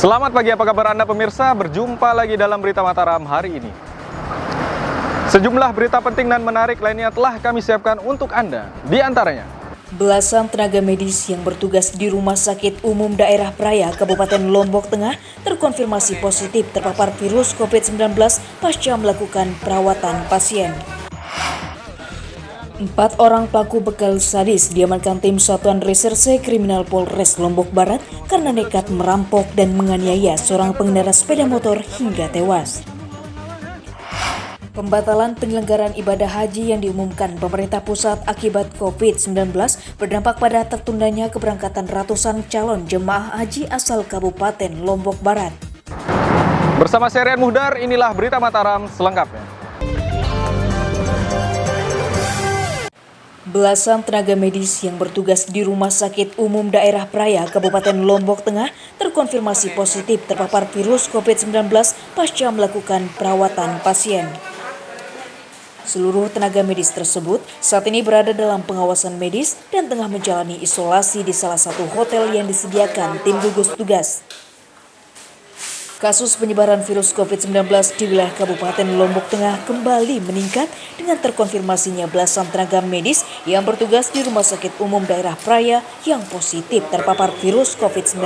Selamat pagi, apa kabar Anda pemirsa? Berjumpa lagi dalam Berita Mataram hari ini. Sejumlah berita penting dan menarik lainnya telah kami siapkan untuk Anda. Di antaranya, belasan tenaga medis yang bertugas di Rumah Sakit Umum Daerah Praia, Kabupaten Lombok Tengah terkonfirmasi positif terpapar virus COVID-19 pasca melakukan perawatan pasien. 4 orang pelaku begal sadis diamankan tim Satuan Reserse Kriminal Polres Lombok Barat karena nekat merampok dan menganiaya seorang pengendara sepeda motor hingga tewas. Pembatalan penyelenggaraan ibadah haji yang diumumkan pemerintah pusat akibat COVID-19 berdampak pada tertundanya keberangkatan ratusan calon jemaah haji asal Kabupaten Lombok Barat. bersama saya Rian Muhdar, inilah Berita Mataram selengkapnya. Belasan tenaga medis yang bertugas di Rumah Sakit Umum Daerah Praia, Kabupaten Lombok Tengah terkonfirmasi positif terpapar virus COVID-19 pasca melakukan perawatan pasien. Seluruh tenaga medis tersebut saat ini berada dalam pengawasan medis dan tengah menjalani isolasi di salah satu hotel yang disediakan tim gugus tugas. Kasus penyebaran virus COVID-19 di wilayah Kabupaten Lombok Tengah kembali meningkat dengan terkonfirmasinya belasan tenaga medis yang bertugas di Rumah Sakit Umum Daerah Praia yang positif terpapar virus COVID-19.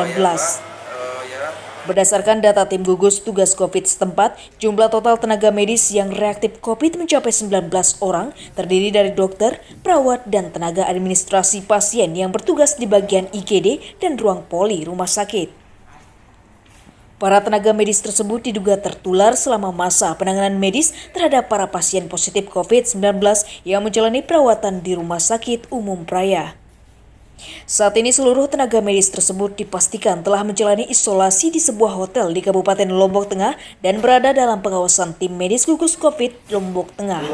Berdasarkan data tim gugus tugas COVID setempat, jumlah total tenaga medis yang reaktif COVID mencapai 19 orang, terdiri dari dokter, perawat, dan tenaga administrasi pasien yang bertugas di bagian IGD dan ruang poli rumah sakit. Para tenaga medis tersebut diduga tertular selama masa penanganan medis terhadap para pasien positif COVID-19 yang menjalani perawatan di Rumah Sakit Umum Praia. Saat ini seluruh tenaga medis tersebut dipastikan telah menjalani isolasi di sebuah hotel di Kabupaten Lombok Tengah dan berada dalam pengawasan tim medis gugus COVID Lombok Tengah.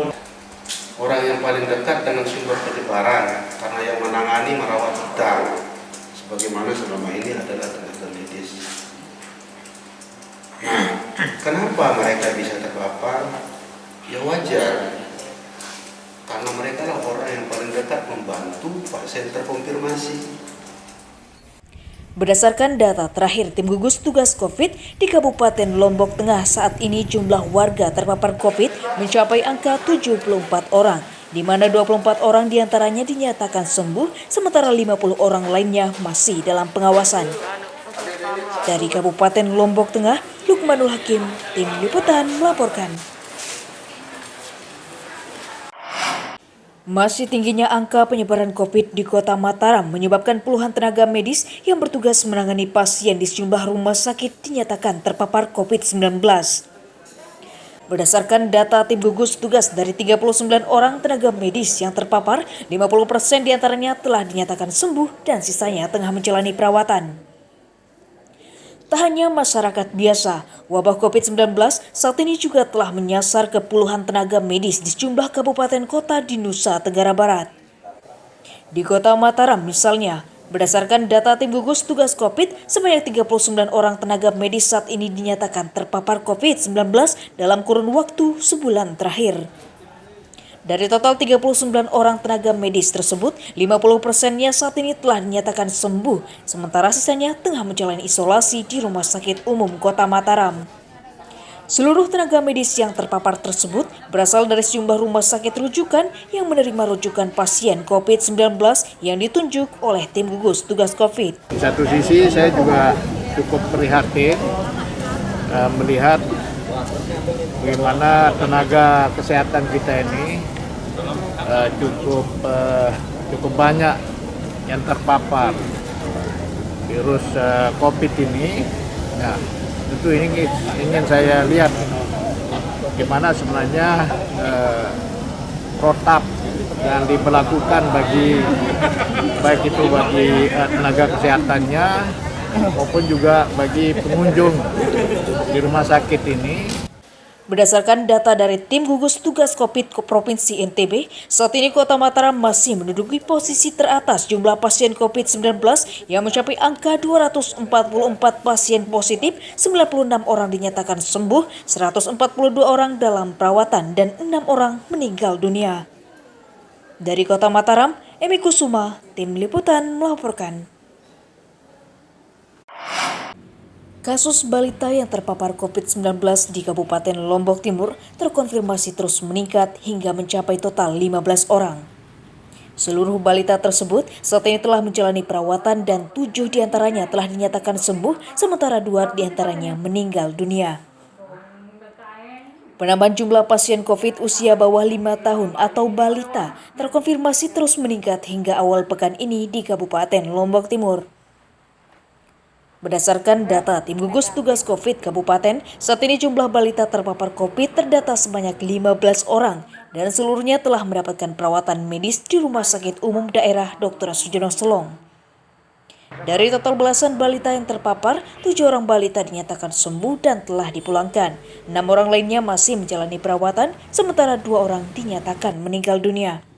Orang yang paling dekat dengan sumber penyebaran karena yang menangani merawat kita sebagaimana selama ini adalah tenaga medis. Nah, kenapa mereka bisa terpapar? Ya wajar, karena mereka lah orang yang paling dekat membantu pasien terkonfirmasi. Berdasarkan data terakhir tim gugus tugas COVID di Kabupaten Lombok Tengah, saat ini jumlah warga terpapar COVID mencapai angka 74 orang, di mana 24 orang diantaranya dinyatakan sembuh, sementara 50 orang lainnya masih dalam pengawasan. Dari Kabupaten Lombok Tengah, Lukmanul Hakim, Tim Liputan melaporkan. Masih tingginya angka penyebaran COVID di Kota Mataram menyebabkan puluhan tenaga medis yang bertugas menangani pasien di sejumlah rumah sakit dinyatakan terpapar COVID-19. Berdasarkan data tim gugus tugas, dari 39 orang tenaga medis yang terpapar, 50% diantaranya telah dinyatakan sembuh dan sisanya tengah menjalani perawatan. Tak hanya masyarakat biasa, wabah COVID-19 saat ini juga telah menyasar ke puluhan tenaga medis di sejumlah kabupaten kota di Nusa Tenggara Barat. Di Kota Mataram misalnya, berdasarkan data tim gugus tugas COVID, sebanyak 39 orang tenaga medis saat ini dinyatakan terpapar COVID-19 dalam kurun waktu sebulan terakhir. Dari total 39 orang tenaga medis tersebut, 50%-nya saat ini telah dinyatakan sembuh, sementara sisanya tengah menjalani isolasi di Rumah Sakit Umum Kota Mataram. Seluruh tenaga medis yang terpapar tersebut berasal dari sejumlah rumah sakit rujukan yang menerima rujukan pasien COVID-19 yang ditunjuk oleh tim gugus tugas COVID. Di satu sisi saya juga cukup prihatin melihat bagaimana tenaga kesehatan kita ini cukup banyak yang terpapar virus COVID ini. Nah, tentu ini ingin saya lihat bagaimana sebenarnya protap yang diberlakukan baik itu bagi tenaga kesehatannya maupun juga bagi pengunjung di rumah sakit ini. Berdasarkan data dari tim gugus tugas COVID Provinsi NTB, saat ini Kota Mataram masih menduduki posisi teratas jumlah pasien COVID-19 yang mencapai angka 244 pasien positif, 96 orang dinyatakan sembuh, 142 orang dalam perawatan, dan 6 orang meninggal dunia. Dari Kota Mataram, Emi Kusuma, Tim Liputan melaporkan. Kasus balita yang terpapar COVID-19 di Kabupaten Lombok Timur terkonfirmasi terus meningkat hingga mencapai total 15 orang. Seluruh balita tersebut saat ini telah menjalani perawatan dan 7 diantaranya telah dinyatakan sembuh, sementara 2 diantaranya meninggal dunia. Penambahan jumlah pasien COVID usia bawah 5 tahun atau balita terkonfirmasi terus meningkat hingga awal pekan ini di Kabupaten Lombok Timur. Berdasarkan data Tim Gugus Tugas COVID Kabupaten, saat ini jumlah balita terpapar COVID terdata sebanyak 15 orang dan seluruhnya telah mendapatkan perawatan medis di Rumah Sakit Umum Daerah Dr. Sujono Selong. Dari total belasan balita yang terpapar, 7 orang balita dinyatakan sembuh dan telah dipulangkan. 6 orang lainnya masih menjalani perawatan, sementara 2 orang dinyatakan meninggal dunia.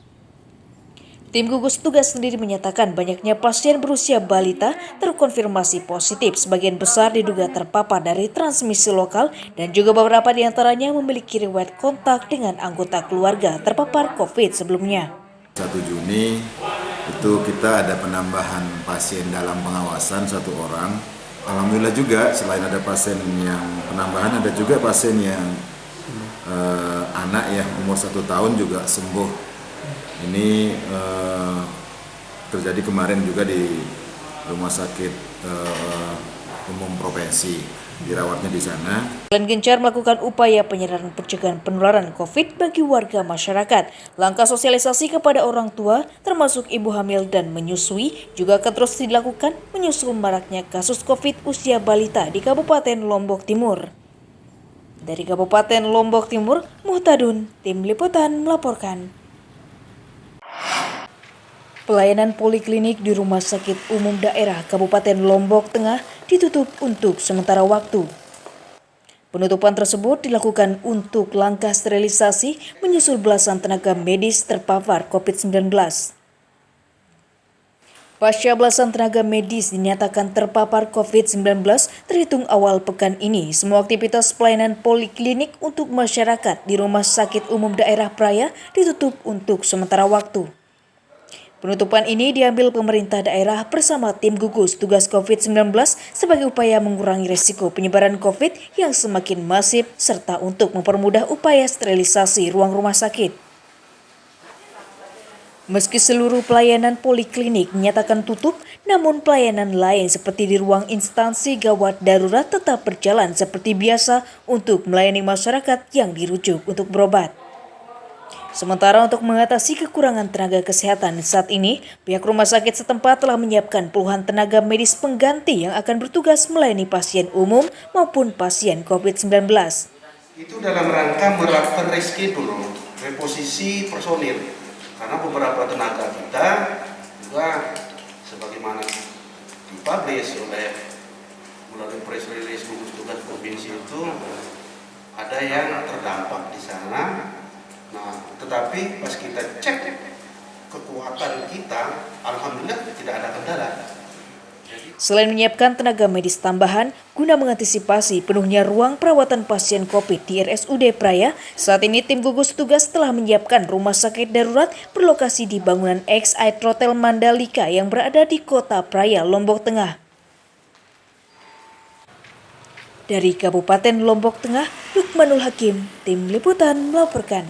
Tim gugus tugas sendiri menyatakan banyaknya pasien berusia balita terkonfirmasi positif. Sebagian besar diduga terpapar dari transmisi lokal dan juga beberapa diantaranya memiliki riwayat kontak dengan anggota keluarga terpapar COVID sebelumnya. 1 Juni itu kita ada penambahan pasien dalam pengawasan 1 orang. Alhamdulillah juga selain ada pasien yang penambahan, ada juga pasien yang anak ya umur 1 tahun juga sembuh. Ini terjadi kemarin juga di Rumah Sakit Umum Provinsi, dirawatnya di sana. Selain gencar melakukan upaya penyadaran pencegahan penularan COVID bagi warga masyarakat, langkah sosialisasi kepada orang tua, termasuk ibu hamil dan menyusui, juga akan terus dilakukan menyusul maraknya kasus COVID usia balita di Kabupaten Lombok Timur. Dari Kabupaten Lombok Timur, Muhtadun, Tim Liputan melaporkan. Pelayanan poliklinik di Rumah Sakit Umum Daerah Kabupaten Lombok Tengah ditutup untuk sementara waktu. Penutupan tersebut dilakukan untuk langkah sterilisasi menyusul belasan tenaga medis terpapar COVID-19. Pasca belasan tenaga medis dinyatakan terpapar COVID-19 terhitung awal pekan ini, semua aktivitas pelayanan poliklinik untuk masyarakat di Rumah Sakit Umum Daerah Praya ditutup untuk sementara waktu. Penutupan ini diambil pemerintah daerah bersama tim gugus tugas COVID-19 sebagai upaya mengurangi risiko penyebaran COVID yang semakin masif serta untuk mempermudah upaya sterilisasi ruang rumah sakit. Meski seluruh pelayanan poliklinik dinyatakan tutup, namun pelayanan lain seperti di ruang instansi gawat darurat tetap berjalan seperti biasa untuk melayani masyarakat yang dirujuk untuk berobat. Sementara untuk mengatasi kekurangan tenaga kesehatan saat ini, pihak rumah sakit setempat telah menyiapkan puluhan tenaga medis pengganti yang akan bertugas melayani pasien umum maupun pasien COVID-19. Itu dalam rangka melakukan reschedule, reposisi personil. Karena beberapa tenaga kita juga sebagaimana dipublish oleh melalui press release gugus tugas provinsi itu ada yang terdampak di sana. Nah, tetapi pas kita cek kekuatan kita, alhamdulillah tidak ada kendala. Selain menyiapkan tenaga medis tambahan guna mengantisipasi penuhnya ruang perawatan pasien COVID di RSUD Praya, saat ini tim gugus tugas telah menyiapkan rumah sakit darurat berlokasi di bangunan X-Ait Hotel Mandalika yang berada di Kota Praya, Lombok Tengah. Dari Kabupaten Lombok Tengah, Lukmanul Hakim, Tim Liputan melaporkan.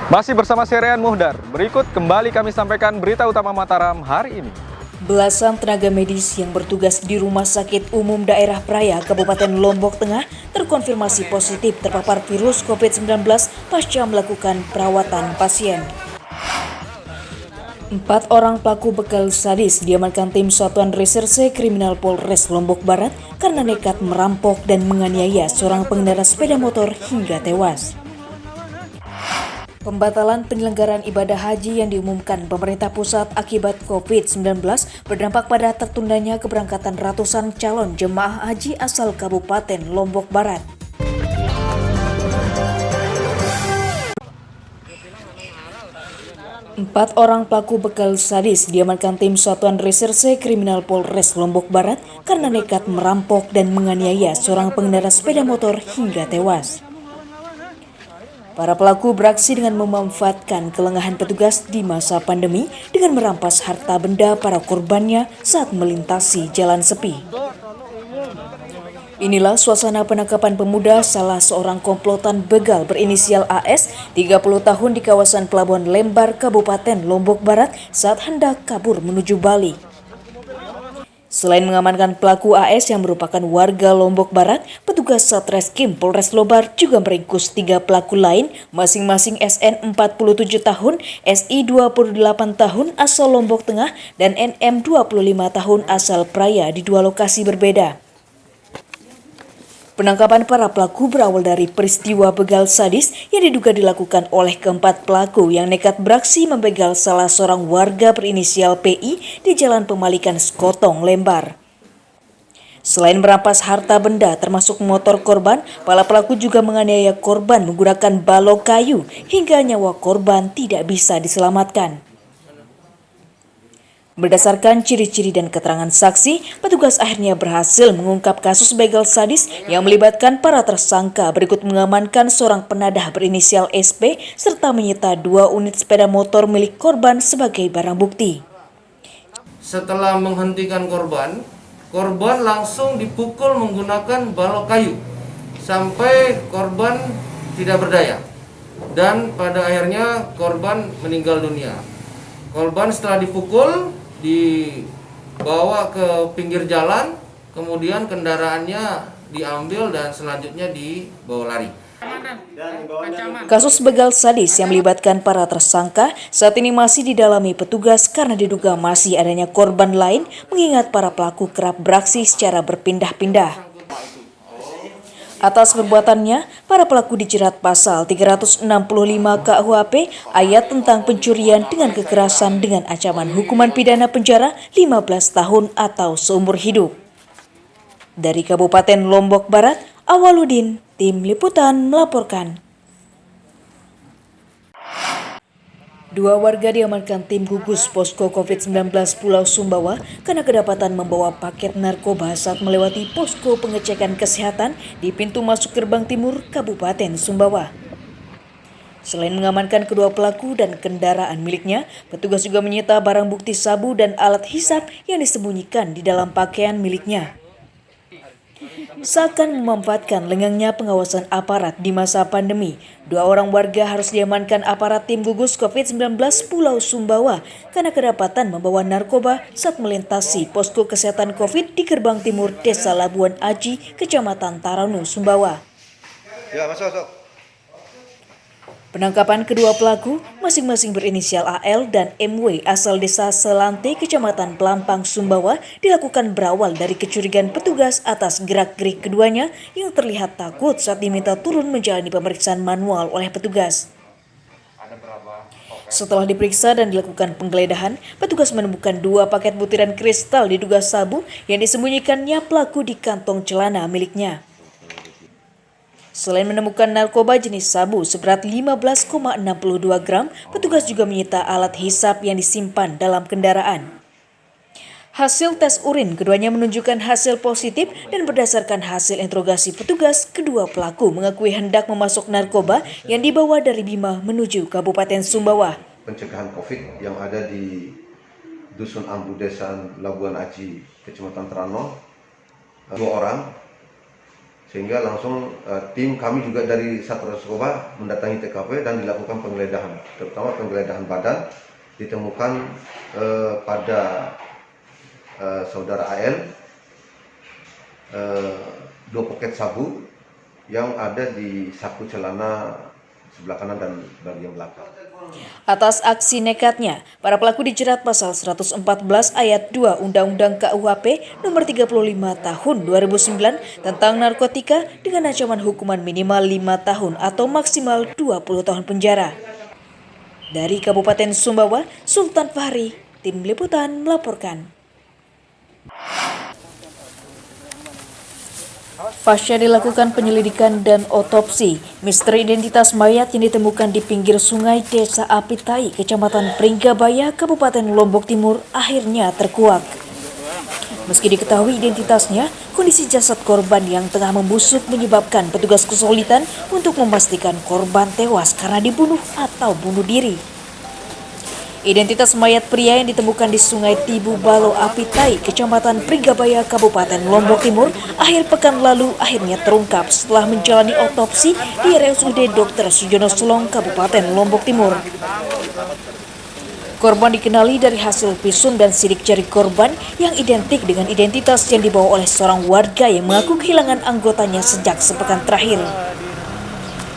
Masih bersama Serian Muhdar, berikut kembali kami sampaikan berita utama Mataram hari ini. Belasan tenaga medis yang bertugas di Rumah Sakit Umum Daerah Praya, Kabupaten Lombok Tengah terkonfirmasi positif terpapar virus COVID-19 pasca melakukan perawatan pasien. 4 orang pelaku begal sadis diamankan tim Satuan Reserse Kriminal Polres Lombok Barat karena nekat merampok dan menganiaya seorang pengendara sepeda motor hingga tewas. Pembatalan penyelenggaraan ibadah haji yang diumumkan pemerintah pusat akibat COVID-19 berdampak pada tertundanya keberangkatan ratusan calon jemaah haji asal Kabupaten Lombok Barat. Empat orang pelaku begal sadis diamankan tim Satuan Reserse Kriminal Polres Lombok Barat karena nekat merampok dan menganiaya seorang pengendara sepeda motor hingga tewas. Para pelaku beraksi dengan memanfaatkan kelengahan petugas di masa pandemi dengan merampas harta benda para korbannya saat melintasi jalan sepi. Inilah suasana penangkapan pemuda salah seorang komplotan begal berinisial AS, 30 tahun di kawasan Pelabuhan Lembar, Kabupaten Lombok Barat saat hendak kabur menuju Bali. Selain mengamankan pelaku AS yang merupakan warga Lombok Barat, petugas Satreskrim Polres Lobar juga meringkus 3 pelaku lain, masing-masing SN 47 tahun, SI 28 tahun asal Lombok Tengah, dan NM 25 tahun asal Praya di 2 lokasi berbeda. Penangkapan para pelaku berawal dari peristiwa begal sadis yang diduga dilakukan oleh keempat pelaku yang nekat beraksi membegal salah seorang warga berinisial PI di Jalan Pemalikan Sekotong, Lembar. Selain merampas harta benda termasuk motor korban, para pelaku juga menganiaya korban menggunakan balok kayu hingga nyawa korban tidak bisa diselamatkan. Berdasarkan ciri-ciri dan keterangan saksi, petugas akhirnya berhasil mengungkap kasus begal sadis yang melibatkan para tersangka berikut mengamankan seorang penadah berinisial SP serta menyita 2 unit sepeda motor milik korban sebagai barang bukti. Setelah menghentikan korban langsung dipukul menggunakan balok kayu sampai korban tidak berdaya dan pada akhirnya korban meninggal dunia. Korban setelah dipukul dibawa ke pinggir jalan, kemudian kendaraannya diambil dan selanjutnya dibawa lari. Kasus begal sadis yang melibatkan para tersangka saat ini masih didalami petugas karena diduga masih adanya korban lain mengingat para pelaku kerap beraksi secara berpindah-pindah. Atas perbuatannya, para pelaku dijerat pasal 365 KUHP ayat tentang pencurian dengan kekerasan dengan ancaman hukuman pidana penjara 15 tahun atau seumur hidup. Dari Kabupaten Lombok Barat, Awaludin, Tim Liputan melaporkan. 2 warga diamankan tim gugus posko COVID-19 Pulau Sumbawa karena kedapatan membawa paket narkoba saat melewati posko pengecekan kesehatan di pintu masuk gerbang timur Kabupaten Sumbawa. Selain mengamankan kedua pelaku dan kendaraan miliknya, petugas juga menyita barang bukti sabu dan alat hisap yang disembunyikan di dalam pakaian miliknya. Seakan memanfaatkan lengangnya pengawasan aparat di masa pandemi, 2 orang warga harus diamankan aparat tim gugus COVID-19 Pulau Sumbawa karena kedapatan membawa narkoba saat melintasi posko kesehatan COVID di gerbang timur Desa Labuan Aji, Kecamatan Taranu, Sumbawa. Penangkapan kedua pelaku masing-masing berinisial AL dan MW asal Desa Selante, Kecamatan Pelampang, Sumbawa dilakukan berawal dari kecurigaan petugas atas gerak-gerik keduanya yang terlihat takut saat diminta turun menjalani pemeriksaan manual oleh petugas. Setelah diperiksa dan dilakukan penggeledahan, petugas menemukan 2 paket butiran kristal diduga sabu yang disembunyikannya pelaku di kantong celana miliknya. Selain menemukan narkoba jenis sabu seberat 15,62 gram, petugas juga menyita alat hisap yang disimpan dalam kendaraan. Hasil tes urin keduanya menunjukkan hasil positif dan berdasarkan hasil interogasi petugas, kedua pelaku mengakui hendak memasuk narkoba yang dibawa dari Bima menuju Kabupaten Sumbawa. Pencegahan COVID yang ada di Dusun Ambu Desa Labuan Aji, Kecamatan Taranu, 2 orang. Sehingga langsung tim kami juga dari Satuan Narkoba mendatangi TKP dan dilakukan penggeledahan, terutama penggeledahan badan. Ditemukan pada saudara AL 2 paket sabu yang ada di saku celana sebelah kanan dan bagian belakang. Atas aksi nekatnya, para pelaku dijerat pasal 114 ayat 2 Undang-Undang KUHP nomor 35 tahun 2009 tentang narkotika dengan ancaman hukuman minimal 5 tahun atau maksimal 20 tahun penjara. Dari Kabupaten Sumbawa, Sultan Fahri, Tim Liputan melaporkan. Pasca dilakukan penyelidikan dan otopsi, misteri identitas mayat yang ditemukan di pinggir sungai Desa Apitai, Kecamatan Pringgabaya, Kabupaten Lombok Timur akhirnya terkuak. Meski diketahui identitasnya, kondisi jasad korban yang tengah membusuk menyebabkan petugas kesulitan untuk memastikan korban tewas karena dibunuh atau bunuh diri. Identitas mayat pria yang ditemukan di Sungai Tibu Balo Apitai, Kecamatan Pringgabaya, Kabupaten Lombok Timur, akhir pekan lalu akhirnya terungkap setelah menjalani otopsi di RSUD Dr. Sujono Selong, Kabupaten Lombok Timur. Korban dikenali dari hasil visum dan sidik jari korban yang identik dengan identitas yang dibawa oleh seorang warga yang mengaku kehilangan anggotanya sejak sepekan terakhir.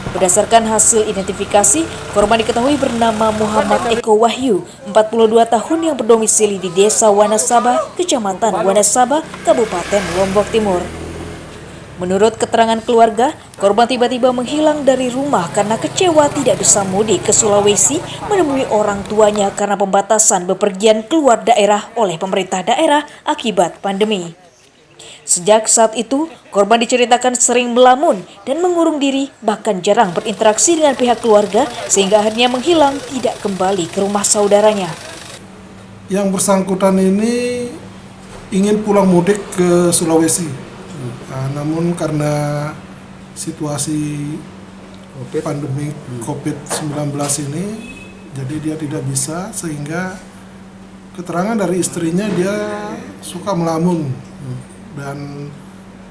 Berdasarkan hasil identifikasi, korban diketahui bernama Muhammad Eko Wahyu, 42 tahun yang berdomisili di Desa Wanasaba, Kecamatan Wanasaba, Kabupaten Lombok Timur. Menurut keterangan keluarga, korban tiba-tiba menghilang dari rumah karena kecewa tidak bisa mudik ke Sulawesi menemui orang tuanya karena pembatasan bepergian keluar daerah oleh pemerintah daerah akibat pandemi. Sejak saat itu, korban diceritakan sering melamun dan mengurung diri, bahkan jarang berinteraksi dengan pihak keluarga sehingga akhirnya menghilang tidak kembali ke rumah saudaranya. Yang bersangkutan ini ingin pulang mudik ke Sulawesi. Namun karena situasi pandemi COVID-19 ini, jadi dia tidak bisa, sehingga keterangan dari istrinya dia suka melamun. Dan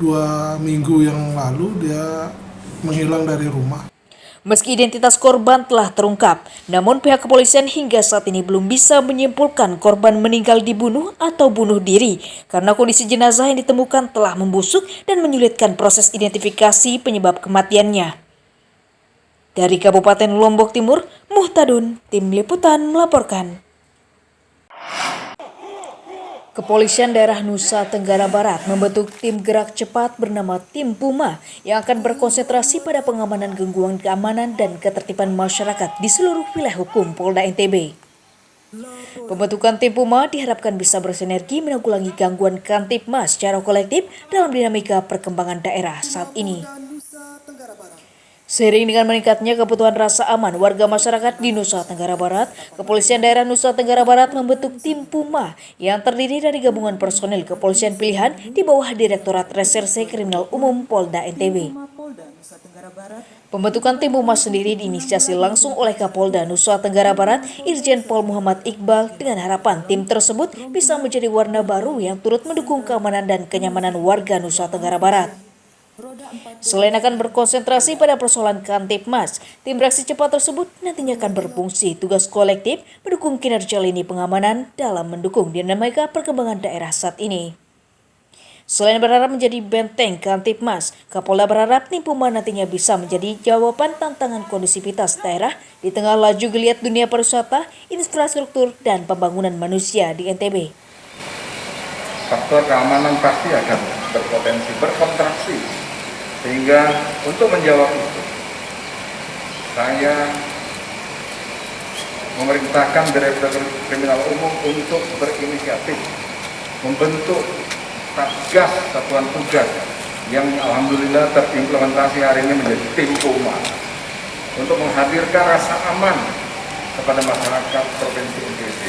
2 minggu yang lalu dia menghilang dari rumah. Meski identitas korban telah terungkap, namun pihak kepolisian hingga saat ini belum bisa menyimpulkan korban meninggal dibunuh atau bunuh diri karena kondisi jenazah yang ditemukan telah membusuk dan menyulitkan proses identifikasi penyebab kematiannya. Dari Kabupaten Lombok Timur, Muhtadun, Tim Liputan melaporkan. Kepolisian daerah Nusa Tenggara Barat membentuk tim gerak cepat bernama Tim Puma yang akan berkonsentrasi pada pengamanan gangguan keamanan dan ketertiban masyarakat di seluruh wilayah hukum Polda NTB. Pembentukan Tim Puma diharapkan bisa bersinergi menanggulangi gangguan Kamtibmas secara kolektif dalam dinamika perkembangan daerah saat ini. Seiring dengan meningkatnya kebutuhan rasa aman warga masyarakat di Nusa Tenggara Barat, Kepolisian Daerah Nusa Tenggara Barat membentuk Tim Puma yang terdiri dari gabungan personil kepolisian pilihan di bawah Direktorat Reserse Kriminal Umum Polda NTB. Pembentukan Tim Puma sendiri diinisiasi langsung oleh Kapolda Nusa Tenggara Barat, Irjen Pol Muhammad Iqbal, dengan harapan tim tersebut bisa menjadi warna baru yang turut mendukung keamanan dan kenyamanan warga Nusa Tenggara Barat. Selain akan berkonsentrasi pada persoalan Kamtibmas, tim reaksi cepat tersebut nantinya akan berfungsi tugas kolektif mendukung kinerja lini pengamanan dalam mendukung dinamika perkembangan daerah saat ini. Selain berharap menjadi benteng Kamtibmas, Kapolda berharap Tim Puma nantinya bisa menjadi jawaban tantangan kondusivitas daerah di tengah laju geliat dunia pariwisata, infrastruktur, dan pembangunan manusia di NTB. Faktor keamanan pasti akan berpotensi berkontraksi. Sehingga untuk menjawab itu, saya memerintahkan Direktur Kriminal Umum untuk berinisiatif membentuk Satgas Satuan Tugas yang alhamdulillah terimplementasi hari ini menjadi Tim Puma untuk menghadirkan rasa aman kepada masyarakat Provinsi NTB.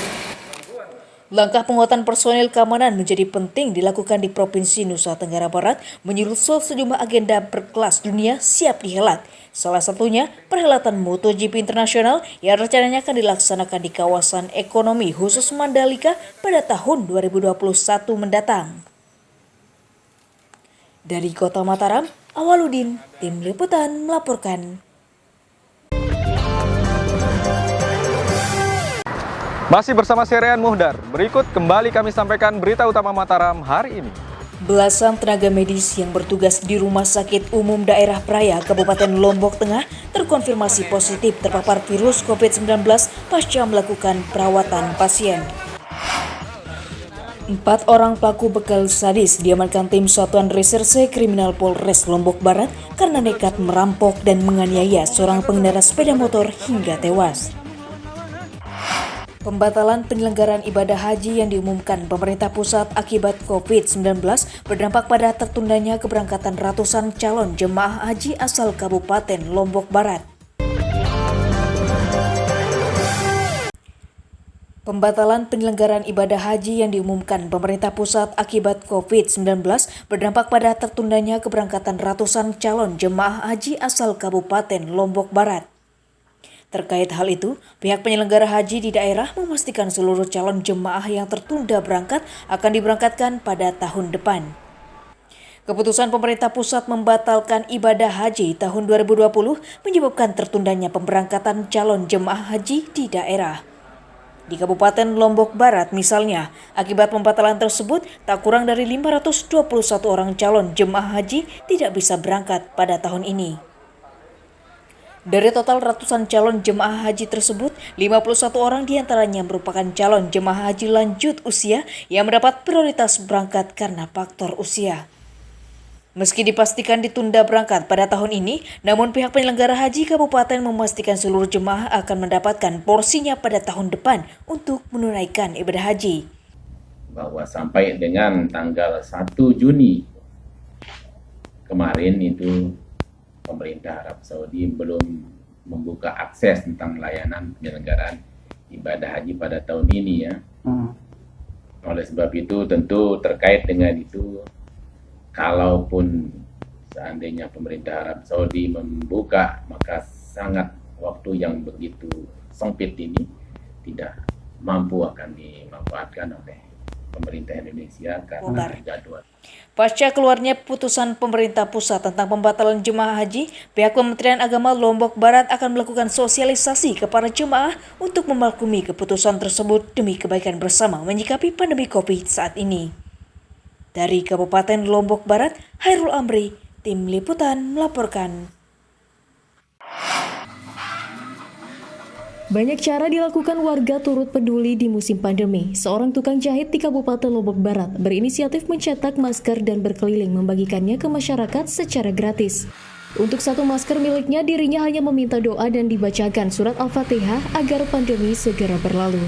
Langkah penguatan personil keamanan menjadi penting dilakukan di Provinsi Nusa Tenggara Barat menyusul sejumlah agenda berkelas dunia siap dihelat. Salah satunya perhelatan MotoGP Internasional yang rencananya akan dilaksanakan di kawasan ekonomi khusus Mandalika pada tahun 2021 mendatang. Dari Kota Mataram, Awaludin, Tim Liputan melaporkan. Masih bersama Serian Muhdar, berikut kembali kami sampaikan berita utama Mataram hari ini. Belasan tenaga medis yang bertugas di Rumah Sakit Umum Daerah Praya, Kabupaten Lombok Tengah terkonfirmasi positif terpapar virus COVID-19 pasca melakukan perawatan pasien. 4 orang pelaku begal sadis diamankan tim Satuan Reserse Kriminal Polres Lombok Barat karena nekat merampok dan menganiaya seorang pengendara sepeda motor hingga tewas. Pembatalan penyelenggaraan ibadah haji yang diumumkan pemerintah pusat akibat COVID-19 berdampak pada tertundanya keberangkatan ratusan calon jemaah haji asal Kabupaten Lombok Barat. Pembatalan penyelenggaraan ibadah haji yang diumumkan pemerintah pusat akibat COVID-19 berdampak pada tertundanya keberangkatan ratusan calon jemaah haji asal Kabupaten Lombok Barat. Terkait hal itu, pihak penyelenggara haji di daerah memastikan seluruh calon jemaah yang tertunda berangkat akan diberangkatkan pada tahun depan. Keputusan pemerintah pusat membatalkan ibadah haji tahun 2020 menyebabkan tertundanya pemberangkatan calon jemaah haji di daerah. Di Kabupaten Lombok Barat misalnya, akibat pembatalan tersebut, tak kurang dari 521 orang calon jemaah haji tidak bisa berangkat pada tahun ini. Dari total ratusan calon jemaah haji tersebut, 51 orang diantaranya merupakan calon jemaah haji lanjut usia yang mendapat prioritas berangkat karena faktor usia. Meski dipastikan ditunda berangkat pada tahun ini, namun pihak penyelenggara haji kabupaten memastikan seluruh jemaah akan mendapatkan porsinya pada tahun depan untuk menunaikan ibadah haji. Bahwa sampai dengan tanggal 1 Juni kemarin itu pemerintah Arab Saudi belum membuka akses tentang layanan penyelenggaraan ibadah haji pada tahun ini ya. Oleh sebab itu tentu terkait dengan itu, kalaupun seandainya pemerintah Arab Saudi membuka, maka sangat waktu yang begitu sempit ini tidak mampu akan dimanfaatkan oleh pemerintah Indonesia karena jadwal. Pasca keluarnya putusan pemerintah pusat tentang pembatalan jemaah haji, pihak Kementerian Agama Lombok Barat akan melakukan sosialisasi kepada jemaah untuk memaklumi keputusan tersebut demi kebaikan bersama menyikapi pandemi COVID saat ini. Dari Kabupaten Lombok Barat, Hairul Amri, Tim Liputan melaporkan. Banyak cara dilakukan warga turut peduli di musim pandemi. Seorang tukang jahit di Kabupaten Lombok Barat berinisiatif mencetak masker dan berkeliling membagikannya ke masyarakat secara gratis. Untuk satu masker miliknya, dirinya hanya meminta doa dan dibacakan surat Al-Fatihah agar pandemi segera berlalu.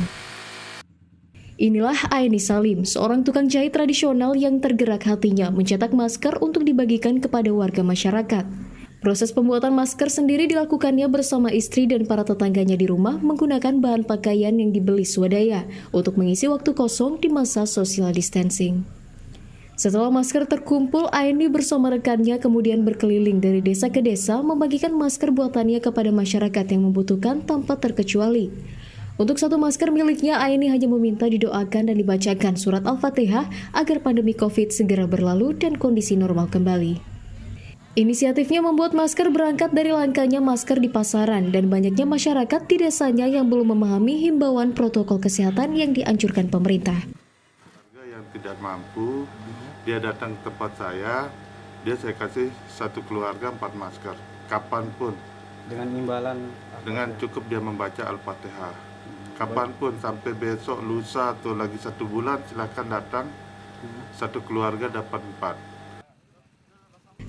Inilah Aini Salim, seorang tukang jahit tradisional yang tergerak hatinya mencetak masker untuk dibagikan kepada warga masyarakat. Proses pembuatan masker sendiri dilakukannya bersama istri dan para tetangganya di rumah menggunakan bahan pakaian yang dibeli swadaya untuk mengisi waktu kosong di masa social distancing. Setelah masker terkumpul, Aini bersama rekannya kemudian berkeliling dari desa ke desa membagikan masker buatannya kepada masyarakat yang membutuhkan tanpa terkecuali. Untuk satu masker miliknya, Aini hanya meminta didoakan dan dibacakan surat Al-Fatihah agar pandemi COVID segera berlalu dan kondisi normal kembali. Inisiatifnya membuat masker berangkat dari langkanya masker di pasaran dan banyaknya masyarakat di desanya yang belum memahami himbauan protokol kesehatan yang dianjurkan pemerintah. Warga yang tidak mampu, dia datang ke tempat saya kasih satu keluarga 4 masker, kapanpun. Dengan imbalan? Dengan cukup dia membaca Al-Fatihah. Kapanpun, sampai besok, lusa, atau lagi 1 bulan, silakan datang, satu keluarga dapat 4.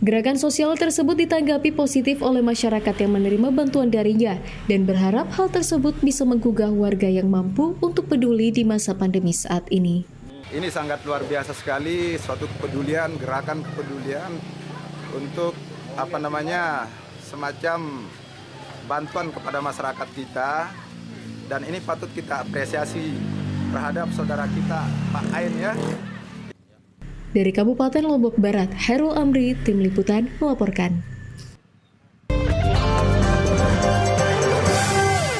Gerakan sosial tersebut ditanggapi positif oleh masyarakat yang menerima bantuan darinya dan berharap hal tersebut bisa menggugah warga yang mampu untuk peduli di masa pandemi saat ini. Ini sangat luar biasa sekali, suatu kepedulian, gerakan kepedulian untuk semacam bantuan kepada masyarakat kita, dan ini patut kita apresiasi terhadap saudara kita Pak Ain ya. Dari Kabupaten Lombok Barat, Hairul Amri, Tim Liputan melaporkan.